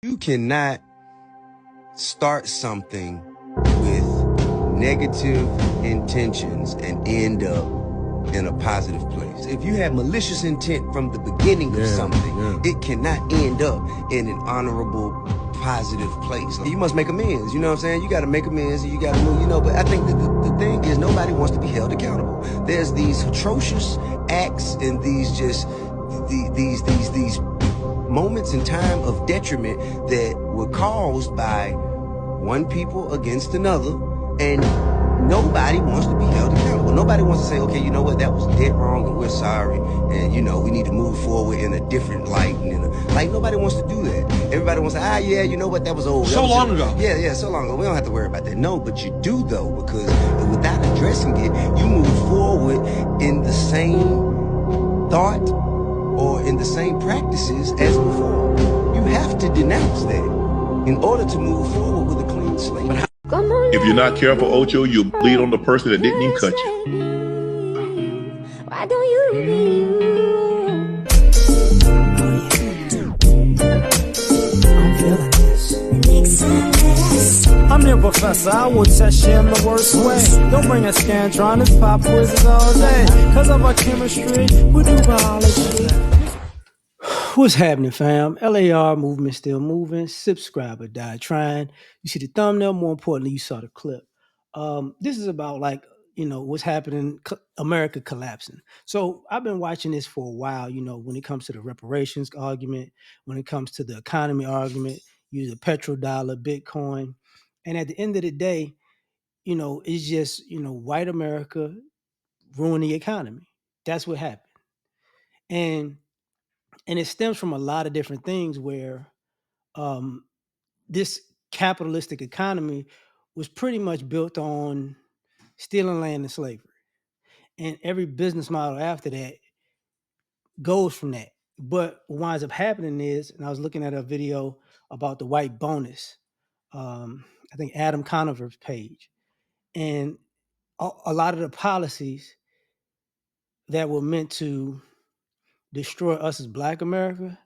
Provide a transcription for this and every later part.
You cannot start something with negative intentions and end up in a positive place. If you have malicious intent from the beginning of something, it cannot end up in an honorable, positive place. You must make amends, you know what I'm saying? You gotta make amends and you gotta move, but I think that the thing is nobody wants to be held accountable. There's these atrocious acts and these moments in time of detriment that were caused by one people against another, and nobody wants to be held accountable. Nobody wants to say, okay, you know what, that was dead wrong and we're sorry, and we need to move forward in a different light, like nobody wants to do that. Everybody wants to say, yeah, you know what, that was old. So long ago. Yeah, so long ago. We don't have to worry about that. No, but you do though, because without addressing it, you move forward in the same thought or in the same practices as before. You have to denounce that in order to move forward with a clean slate. If you're not careful, Ocho, you'll bleed on the person that didn't even cut you. Why don't you leave? I'm feeling this. I'm your professor, I will test you in the worst way. Don't bring a scantron, it's pop quizzes all day. Cause of our chemistry, we do biology. What's happening, fam? L.A.R. movement still moving. Subscribe or die trying. You see the thumbnail. More importantly, you saw the clip. This is about what's happening. America collapsing. So I've been watching this for a while. When it comes to the reparations argument, when it comes to the economy argument, use the petrodollar, Bitcoin, and at the end of the day, it's just white America ruined the economy. That's what happened, and it stems from a lot of different things where this capitalistic economy was pretty much built on stealing land and slavery. And every business model after that goes from that. But what winds up happening is, and I was looking at a video about the white bonus, I think Adam Conover's page, and a lot of the policies that were meant to destroy us as Black America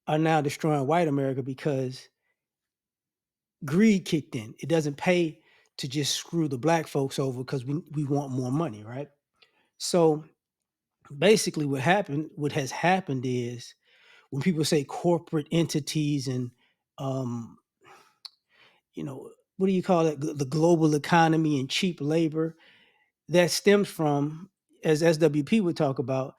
are now destroying white America because greed kicked in. It doesn't pay to just screw the Black folks over because we want more money, right? So basically what has happened is when people say corporate entities and what do you call it? The global economy and cheap labor, that stems from, as SWP would talk about,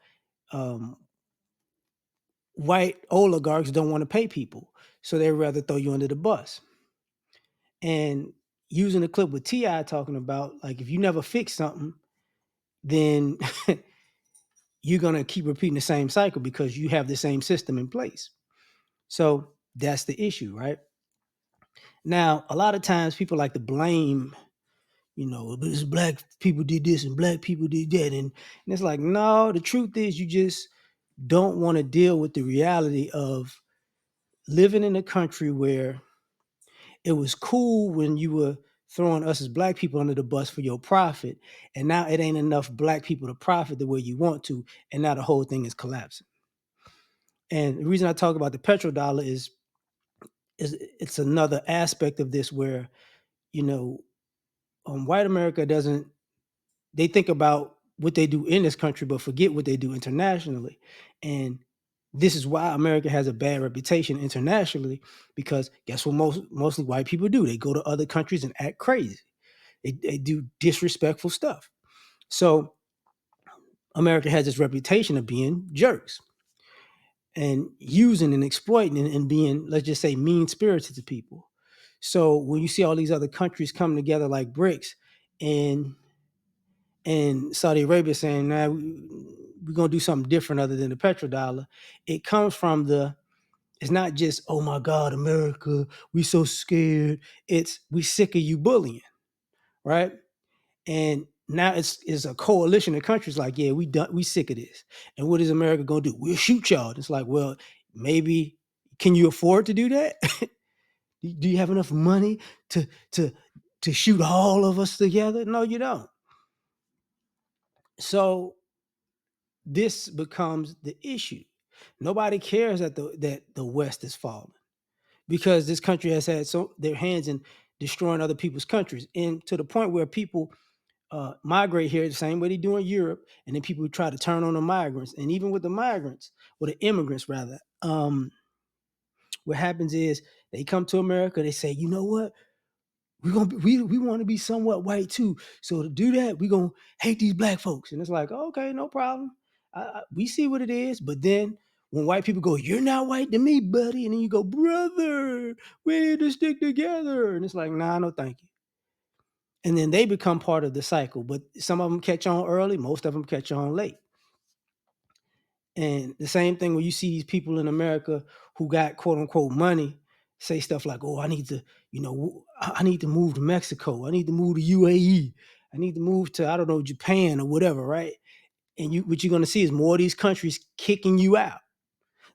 white oligarchs don't want to pay people. So they'd rather throw you under the bus. And using the clip with T.I. talking about, like, if you never fix something, then you're going to keep repeating the same cycle because you have the same system in place. So that's the issue, right? Now, a lot of times people like to blame, this Black people did this and Black people did that. And it's like, no, the truth is you just don't want to deal with the reality of living in a country where it was cool when you were throwing us as Black people under the bus for your profit, and now it ain't enough Black people to profit the way you want to, and now the whole thing is collapsing. And the reason I talk about the petrodollar is it's another aspect of this where, white America doesn't, they think about what they do in this country, but forget what they do internationally. And this is why America has a bad reputation internationally, because guess what mostly white people do? They go to other countries and act crazy. They do disrespectful stuff. So America has this reputation of being jerks and using and exploiting and being, let's just say, mean-spirited to people. So when you see all these other countries coming together like BRICS and Saudi Arabia saying, nah, we're going to do something different other than the petrodollar, it comes from it's not just, oh my God, America, we so scared. It's, we sick of you bullying, right? And now it's a coalition of countries like, yeah, we sick of this. And what is America going to do? We'll shoot y'all. It's like, well, maybe, can you afford to do that? Do you have enough money to shoot all of us together? No, you don't. So this becomes the issue. Nobody cares that the West is falling. because this country has had so their hands in destroying other people's countries, and to the point where people migrate here the same way they do in Europe, and then people try to turn on the migrants, and even with the migrants or the immigrants rather, what happens is they come to America, they say, you know what, we want to be somewhat white too. So to do that, we're gonna hate these black folks. And it's like, okay, no problem. We see what it is. But then when white people go, you're not white to me, buddy, and then you go, brother, we need to stick together. And it's like, nah, no, thank you. And then they become part of the cycle. But some of them catch on early, most of them catch on late. And the same thing when you see these people in America who got quote unquote money say stuff like, oh, I need to, I need to move to Mexico. I need to move to UAE. I need to move to, I don't know, Japan or whatever, right? And what you're going to see is more of these countries kicking you out.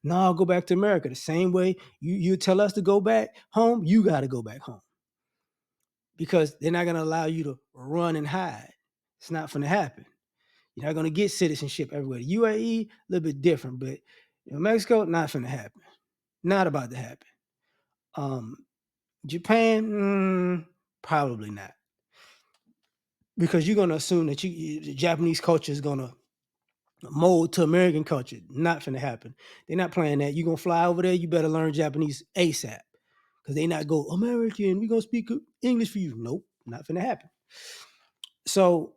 No, I'll go back to America. The same way you tell us to go back home, you got to go back home. Because they're not going to allow you to run and hide. It's not going to happen. You're not going to get citizenship everywhere. The UAE, a little bit different, but Mexico, not going to happen. Not about to happen. Japan, probably not. Because you're going to assume that the Japanese culture is going to mold to American culture. Not going to happen. They're not playing that. You're going to fly over there, you better learn Japanese ASAP. Because they not go, American, we're going to speak English for you. Nope, not going to happen. So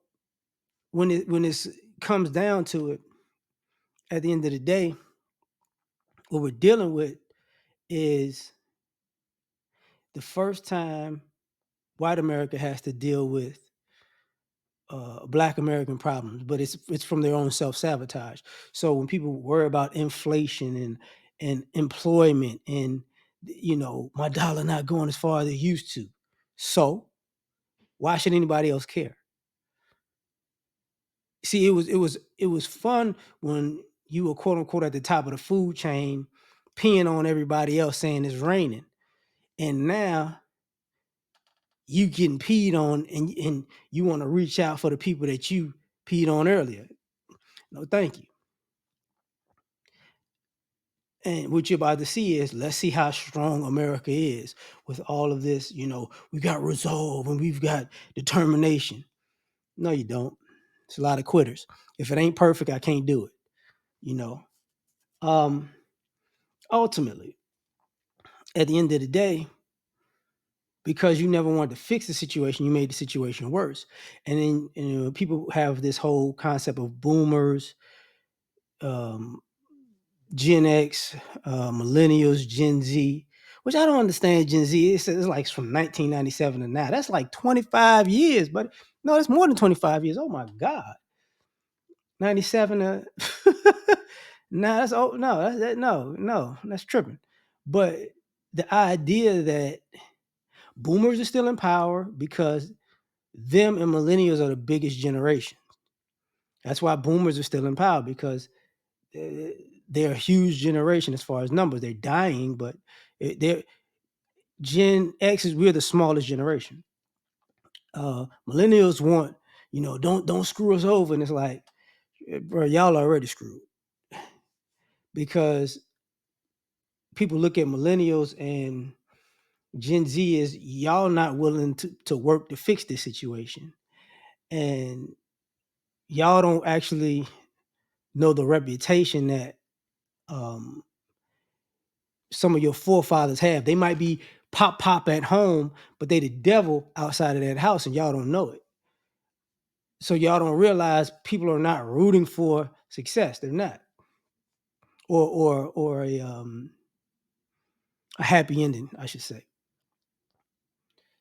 when it comes down to it, at the end of the day, what we're dealing with is the first time white America has to deal with Black American problems, but it's from their own self-sabotage. So when people worry about inflation and employment and my dollar not going as far as it used to, so why should anybody else care? See, it was fun when you were quote unquote at the top of the food chain, peeing on everybody else saying it's raining, and now you getting peed on and you want to reach out for the people that you peed on earlier. No, thank you. And what you're about to see is, let's see how strong America is with all of this. We got resolve and we've got determination. No, you don't. It's a lot of quitters. If it ain't perfect, I can't do it. Ultimately, at the end of the day, because you never wanted to fix the situation, you made the situation worse. And then people have this whole concept of boomers, Gen X, millennials, Gen Z, which I don't understand. Gen Z, it's like from 1997 to now. That's like 25 years, but no, that's more than 25 years. Oh my God. 97 nah, that's no, that's tripping. But the idea that boomers are still in power because them and millennials are the biggest generation. That's why boomers are still in power, because they're a huge generation as far as numbers. They're dying, but they're Gen X we're the smallest generation. Millennials want, don't screw us over, and it's like, bro, y'all already screwed, because people look at millennials and Gen Z as y'all not willing to work to fix this situation, and y'all don't actually know the reputation that some of your forefathers have. They might be pop at home, but they the devil outside of that house, and y'all don't know it. So y'all don't realize people are not rooting for success. They're not, or a happy ending, I should say.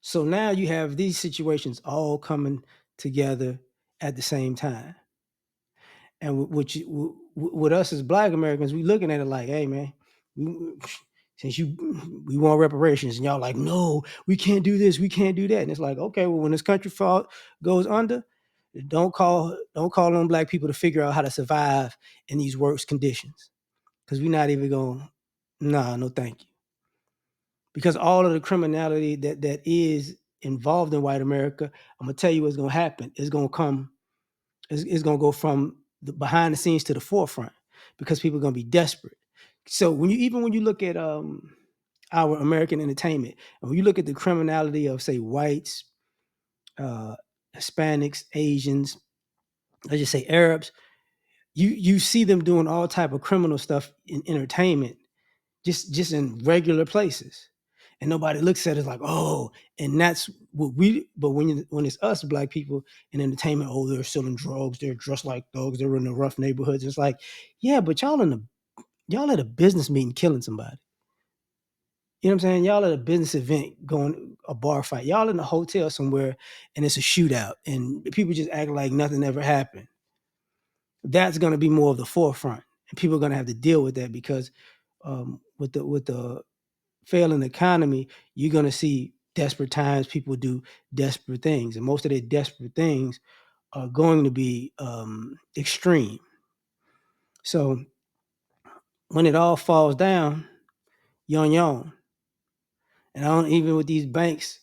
So now you have these situations all coming together at the same time. And with us as Black Americans, we looking at it like, hey man, since we want reparations, and y'all like, no, we can't do this, we can't do that. And it's like, okay, well, when this country goes under, don't call on Black people to figure out how to survive in these worst conditions, because we're not even going. Nah, no, thank you. Because all of the criminality that is involved in white America, I'm gonna tell you what's gonna happen. It's gonna come. It's gonna go from the behind the scenes to the forefront, because people are gonna be desperate. So when you look at our American entertainment. And when you look at the criminality of, say, whites, Hispanics, Asians, let's just say Arabs, you see them doing all type of criminal stuff in entertainment, just in regular places, and nobody looks at it like, oh, and that's what we. But when it's us black people in entertainment, oh, they're selling drugs, they're dressed like thugs, they're in the rough neighborhoods. It's like, yeah, but y'all at a business meeting killing somebody. You know what I'm saying? Y'all at a business event going a bar fight. Y'all in a hotel somewhere and it's a shootout and people just act like nothing ever happened. That's going to be more of the forefront, and people are going to have to deal with that because with the failing economy, you're going to see desperate times. People do desperate things, and most of their desperate things are going to be extreme. So when it all falls down, yon. And I don't, even with these banks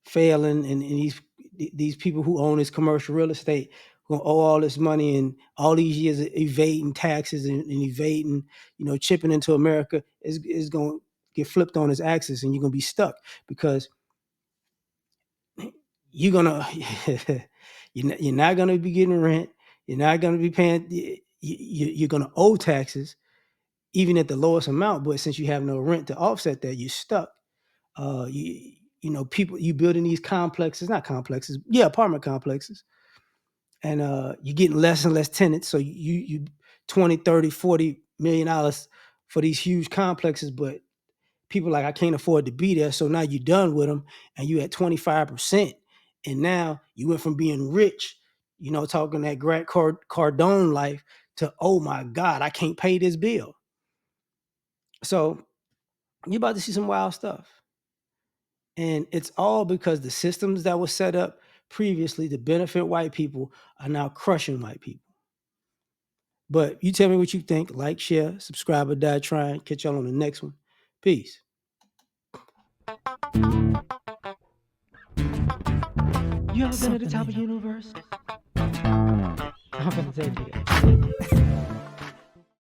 failing and these people who own this commercial real estate who owe all this money and all these years of evading taxes and evading, chipping into America is going to get flipped on its axis, and you're going to be stuck because you're gonna you're not gonna be getting rent. You're not gonna be paying. You're gonna owe taxes even at the lowest amount, but since you have no rent to offset that, you're stuck. People, you building these apartment complexes, and you're getting less and less tenants. So you 20, 30, 40 million dollars for these huge complexes, but people like, I can't afford to be there. So now you're done with them and you at 25%. And now you went from being rich, talking that Grant Cardone life to, oh my God, I can't pay this bill. So you're about to see some wild stuff. And it's all because the systems that were set up previously to benefit white people are now crushing white people. But you tell me what you think. Like, share, subscribe, or die trying. Catch y'all on the next one. Peace. You ever been at the top of the universe? I'm gonna tell you that.